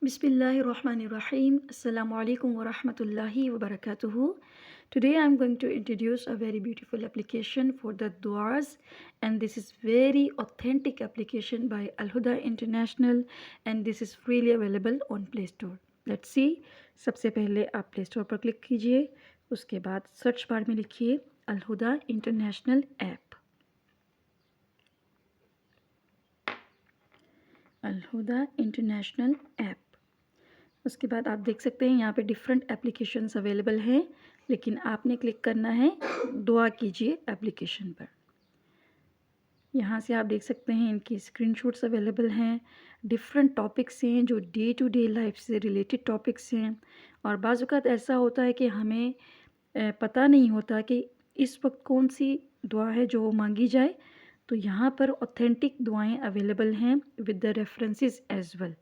Bismillahirrahmanirrahim. Assalamu alaikum wa rahmatullahi wa barakatuhu. Today I'm going to introduce a very beautiful application for the du'as, and this is very authentic application by Al Huda International, and this is freely available on Play Store. Let's see. सबसे पहले आप play store पर click कीजिए, उसके बाद search bar में लिखिए अल हुदा international app. अल हुदा international app. उसके बाद आप देख सकते हैं यहाँ पे डिफरेंट एप्लीकेशंस अवेलेबल हैं, लेकिन आपने क्लिक करना है दुआ कीजिए एप्लीकेशन पर। यहाँ से आप देख सकते हैं इनकी स्क्रीनशॉट्स अवेलेबल हैं, डिफरेंट टॉपिक्स हैं जो डे टू डे लाइफ से रिलेटेड टॉपिक्स हैं। और बाज़ औक़ात ऐसा होता है कि हमें पता नहीं होता कि इस वक्त कौन सी दुआ है जो मांगी जाए, तो यहाँ पर ऑथेंटिक दुआएं अवेलेबल हैं with the references as well.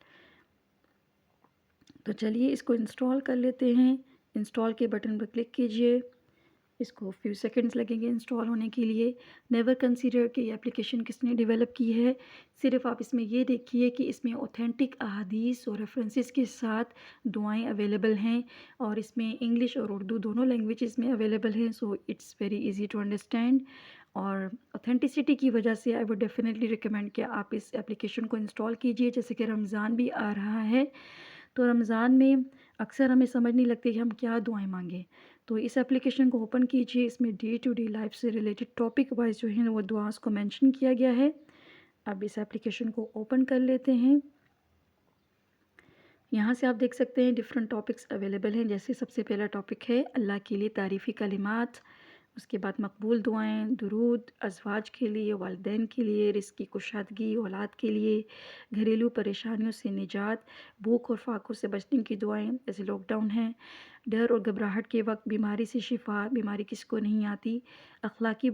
तो चलिए इसको इंस्टॉल कर लेते हैं। इंस्टॉल के बटन पर क्लिक कीजिए, इसको फ्यू सेकंड्स लगेंगे इंस्टॉल होने के लिए। नेवर कंसीडर कि ये एप्लीकेशन किसने डेवलप की है, सिर्फ आप इसमें ये देखिए कि इसमें ऑथेंटिक अहादीस और रेफरेंसेस के साथ दुआएं अवेलेबल हैं, और इसमें इंग्लिश और उर्दू दोनों लैंग्वेजेस में अवेलेबल हैं। So it's very easy to understand, और ऑथेंटिसिटी की वजह से आई वुड डेफिनेटली रिकमेंड कि आप इस एप्लीकेशन को इंस्टॉल कीजिए। जैसे कि रमज़ान भी आ रहा है, तो रमज़ान में अक्सर हमें समझ नहीं लगती कि हम क्या दुआएं मांगें, तो इस एप्लीकेशन को ओपन कीजिए। इसमें डे टू डे लाइफ से रिलेटेड टॉपिक वाइज जो है वो दुआस को मेंशन किया गया है। अब इस एप्लीकेशन को ओपन कर लेते हैं। यहाँ से आप देख सकते हैं डिफरेंट टॉपिक्स अवेलेबल हैं। जैसे सबसे पहला टॉपिक है अल्लाह के लिए तारीफ़ी कलिमात, उसके बाद मकबूल दुआएं, दुरूद, अज़वाज के लिए, वालिदैन के लिए, रिज़्क़ की कुशादगी, औलाद के लिए, घरेलू परेशानियों से निजात, भूख और फाकों से बचने की दुआएं, जैसे लॉकडाउन है, डर और घबराहट के वक्त बीमारी से शिफा, बीमारी किसको नहीं आती, अखलाकी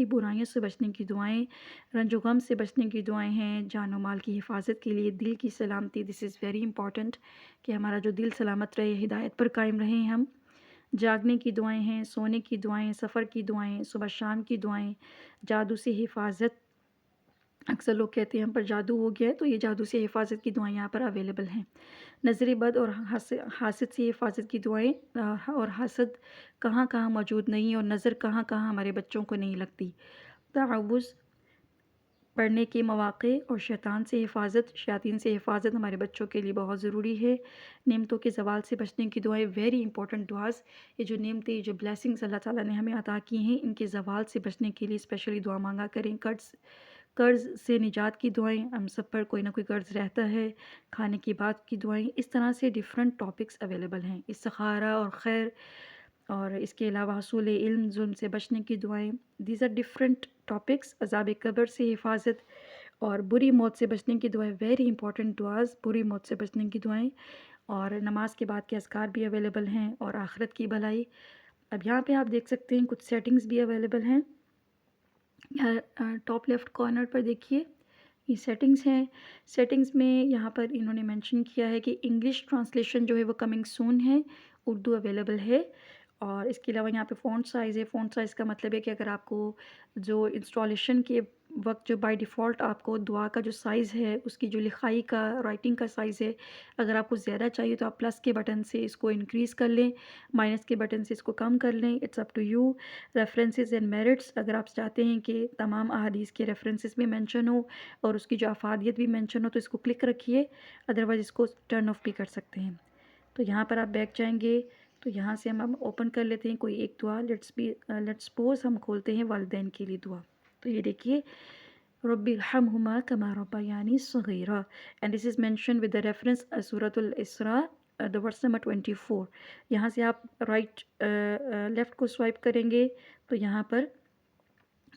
बुराइयों से बचने की दुआएं, रंज गम से बचने की दुआएं हैं, जान और माल की हिफाजत के लिए, दिल की सलामती, दिस इज़ वेरी इंपॉर्टेंट कि हमारा जो दिल सलामत रहे, हिदायत पर कायम रहें हम। जागने की दुआएं हैं, सोने की दुआएं, सफ़र की दुआएं, सुबह शाम की दुआएं, जादू से हिफाजत। अक्सर लोग कहते हैं हम पर जादू हो गया है, तो ये जादू से हिफाजत की दुआएं यहाँ पर अवेलेबल हैं। नज़र बद और हासद से हिफाजत की दुआएं, और हासद कहाँ कहाँ मौजूद नहीं, और नज़र कहाँ कहाँ हमारे बच्चों को नहीं लगती। तअव्वुज़ पढ़ने के मौक़े और शैतान से हिफाजत, शयातीन से हिफाजत हमारे बच्चों के लिए बहुत ज़रूरी है। नेमतों के ज़वाल से बचने की दुआएं, वेरी इंपॉर्टेंट दुआज़। ये जो नेमतें, जो ब्लेसिंग्स अल्लाह ताला ने हमें अता की हैं, इनके ज़वाल से बचने के लिए स्पेशली दुआ मांगा करें। कर्ज़ से निजात की दुआएं, हम सब पर कोई ना कोई कर्ज़ रहता है। खाने की बात की दुआएं, इस तरह से डिफरेंट टॉपिक्स अवेलेबल हैं। इस्तिखारा और खैर, और इसके अलावा हसूल इल्म, जुल्म से बचने की दुआएं, दीज आर डिफरेंट टॉपिक्स। अज़ाब कब्र से हिफाजत और बुरी मौत से बचने की दुआएं, वेरी इंपॉर्टेंट दुआज़, बुरी मौत से बचने की दुआएं। और नमाज के बाद के अज़कार भी अवेलेबल हैं, और आखिरत की भलाई। अब यहाँ पे आप देख सकते हैं कुछ सेटिंग्स भी अवेलेबल हैं। टॉप लेफ़्ट कॉर्नर पर देखिए, ये सेटिंग्स हैं। सेटिंग्स में यहाँ पर इन्होंने मेंशन किया है कि इंग्लिश ट्रांसलेशन जो है वो कमिंग सून है, उर्दू अवेलेबल है। और इसके अलावा यहाँ पे फ़ॉन्ट साइज़ है। फ़ॉन्ट साइज़ का मतलब है कि अगर आपको जो इंस्टॉलेशन के वक्त जो बाय डिफ़ॉल्ट आपको दुआ का जो साइज़ है, उसकी जो लिखाई का, राइटिंग का साइज़ है, अगर आपको ज़्यादा चाहिए तो आप प्लस के बटन से इसको इंक्रीज़ कर लें, माइनस के बटन से इसको कम कर लें, it's up to you. References and merits, अगर आप चाहते हैं कि तमाम अहादीस के रेफरेंसेस भी मेंशन हो और उसकी जो अफादियत भी मेंशन हो, तो इसको क्लिक रखिए, अदरवाइज़ इसको टर्न ऑफ भी कर सकते हैं। तो यहाँ पर आप बैक जाएंगे, तो यहाँ से हम ओपन कर लेते हैं कोई एक दुआ। लेट्स सपोज हम खोलते हैं वालिदैन के लिए दुआ। तो ये देखिए, रब्बिरहमहुमा कमा रब्बयानी सगीरा, and this is mention with the reference सूरतुल इसरा, द वर्स नंबर 24। यहाँ से आप लेफ़्ट को स्वाइप करेंगे, तो यहाँ पर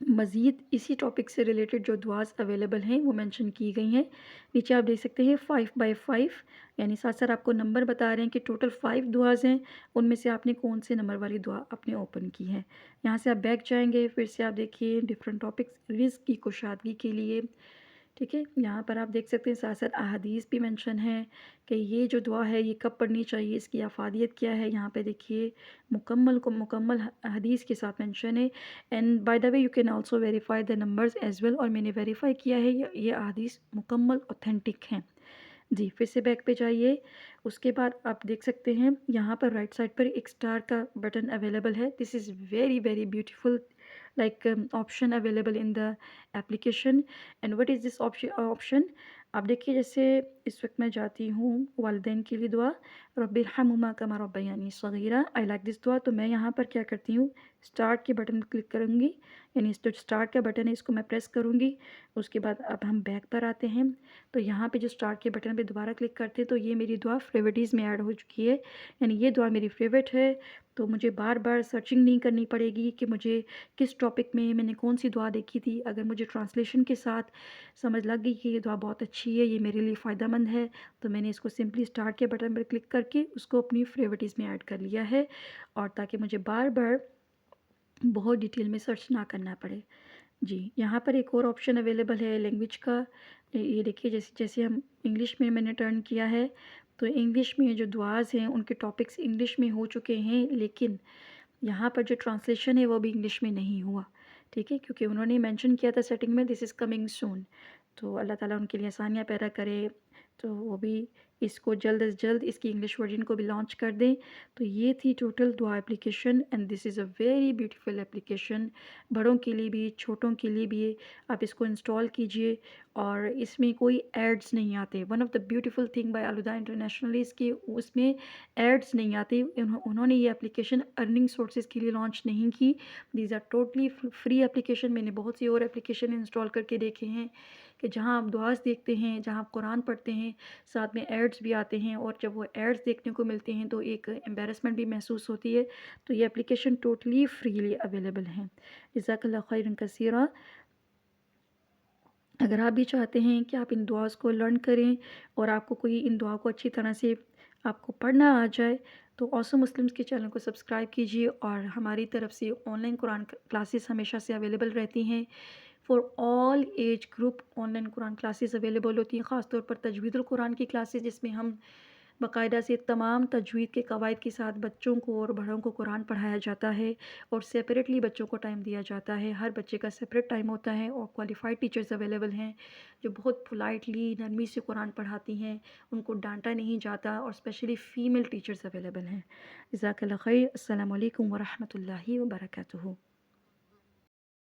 मज़ीद इसी टॉपिक से रिलेटेड जो दुआज़ अवेलेबल हैं वो मेंशन की गई हैं। नीचे आप देख सकते हैं 5x5, यानी साथ साथ आपको नंबर बता रहे हैं कि टोटल 5 दुआज़ हैं, उनमें से आपने कौन से नंबर वाली दुआ आपने ओपन की है। यहाँ से आप बैक जाएंगे, फिर से आप देखिए डिफरेंट टॉपिक्स, रिज़्क़ की कुशादगी के लिए, ठीक है। यहाँ पर आप देख सकते हैं साथ साथ अहादीस भी मेंशन है कि ये जो दुआ है ये कब पढ़नी चाहिए, इसकी अफादियत क्या है। यहाँ पे देखिए मुकम्मल हदीस के साथ मेंशन है। And by the way you can also verify the numbers as well, और मैंने वेरीफाई किया है, ये अहादीस मुकम्मल ऑथेंटिक हैं। جی پھر سے بیک پہ جائیے. اس کے بعد آپ دیکھ سکتے ہیں یہاں پر رائٹ سائڈ پر ایک اسٹار کا بٹن اویلیبل ہے. This is very very beautiful like option available in the application. And what is this option? آپ دیکھیے جیسے اس وقت میں جاتی ہوں والدین کے لیے دعا، رب ارحمہما کما ربیانی صغیرہ، آئی لائک دس دعا. تو میں یہاں پر کیا کرتی ہوں، اسٹارٹ کے بٹن کلک کروں گی، یعنی جو اسٹارٹ کا بٹن ہے اس کو میں پریس کروں گی. اس کے بعد اب ہم بیک پر آتے ہیں. تو یہاں پہ جو اسٹارٹ کے بٹن پہ دوبارہ کلک کرتے ہیں تو یہ میری دعا فیوریٹیز میں ایڈ ہو چکی ہے، یعنی یہ دعا میری فیوریٹ ہے. تو مجھے بار بار سرچنگ نہیں کرنی پڑے گی کہ مجھے کس ٹاپک میں نے کون سی دعا دیکھی تھی. اگر مجھے ٹرانسلیشن کے ساتھ سمجھ لگ گئی کہ یہ دعا بہت اچھی ہے، یہ میرے لیے فائدہ مند ہے، تو میں نے اس کو سمپلی اسٹارٹ کے بٹن پر کلک کر کے اس کو اپنی فیوریٹیز میں ایڈ کر لیا ہے، اور تاکہ مجھے بار بار بہت ڈیٹیل میں سرچ نہ کرنا پڑے. جی یہاں پر ایک اور آپشن اویلیبل ہے لینگویج کا. یہ دیکھیے جیسے ہم انگلش میں نے ٹرن کیا ہے تو انگلش میں جو دعاز ہیں ان کے ٹاپکس انگلش میں ہو چکے ہیں، لیکن یہاں پر جو ٹرانسلیشن ہے وہ بھی انگلش میں نہیں ہوا. ٹھیک ہے، کیونکہ انہوں نے مینشن کیا تھا سیٹنگ میں دس از کمنگ سون. تو اللہ تعالیٰ ان کے لیے آسانیاں پیدا کرے، تو وہ بھی اس کو جلد از جلد اس کی انگلش ورژن کو بھی لانچ کر دیں. تو یہ تھی ٹوٹل دعا application, and this is a very beautiful application. بڑوں کے لیے بھی چھوٹوں کے لیے بھی آپ اس کو انسٹال کیجئے، اور اس میں کوئی ایڈز نہیں آتے. One of the beautiful thing by Al-Huda international اس کے اس میں ایڈز نہیں آتے. انہوں نے یہ اپلیکیشن ارننگ سورسز کے لیے لانچ نہیں کی. These are totally free application. میں نے بہت سی اور اپلیکیشن انسٹال کر کے دیکھے ہیں کہ جہاں آپ دعاز دیکھتے ہیں، جہاں آپ قرآن پڑھتے ہیں، ساتھ میں ایڈز بھی آتے ہیں، اور جب وہ ایڈز دیکھنے کو ملتے ہیں تو ایک امبیرسمنٹ بھی محسوس ہوتی ہے. تو یہ اپلیکیشن ٹوٹلی فریلی اویلیبل ہیں. جزاک اللہ خیرا کثیرا. اگر آپ بھی چاہتے ہیں کہ آپ ان دعاؤں کو لرن کریں اور آپ کو کوئی ان دعاؤں کو اچھی طرح سے آپ کو پڑھنا آ جائے، تو آسم مسلمز کے چینل کو سبسکرائب کیجیے. اور ہماری طرف سے آن لائن قرآن کلاسز ہمیشہ سے اویلیبل رہتی ہیں. For all age group online Quran classes available ہوتی ہیں، خاص طور پر تجوید القرآن کی کلاسز، جس میں ہم باقاعدہ سے تمام تجوید کے قواعد کے ساتھ بچوں کو اور بڑوں کو قرآن پڑھایا جاتا ہے، اور سیپریٹلی بچوں کو ٹائم دیا جاتا ہے. ہر بچے کا سیپریٹ ٹائم ہوتا ہے، اور کوالیفائڈ ٹیچرز اویلیبل ہیں جو بہت پولائٹلی نرمی سے قرآن پڑھاتی ہیں. ان کو ڈانٹا نہیں جاتا، اور اسپیشلی فیمیل ٹیچرز اویلیبل ہیں. جزاک اللہ خیر. السلام علیکم ورحمۃ اللہ وبرکاتہ.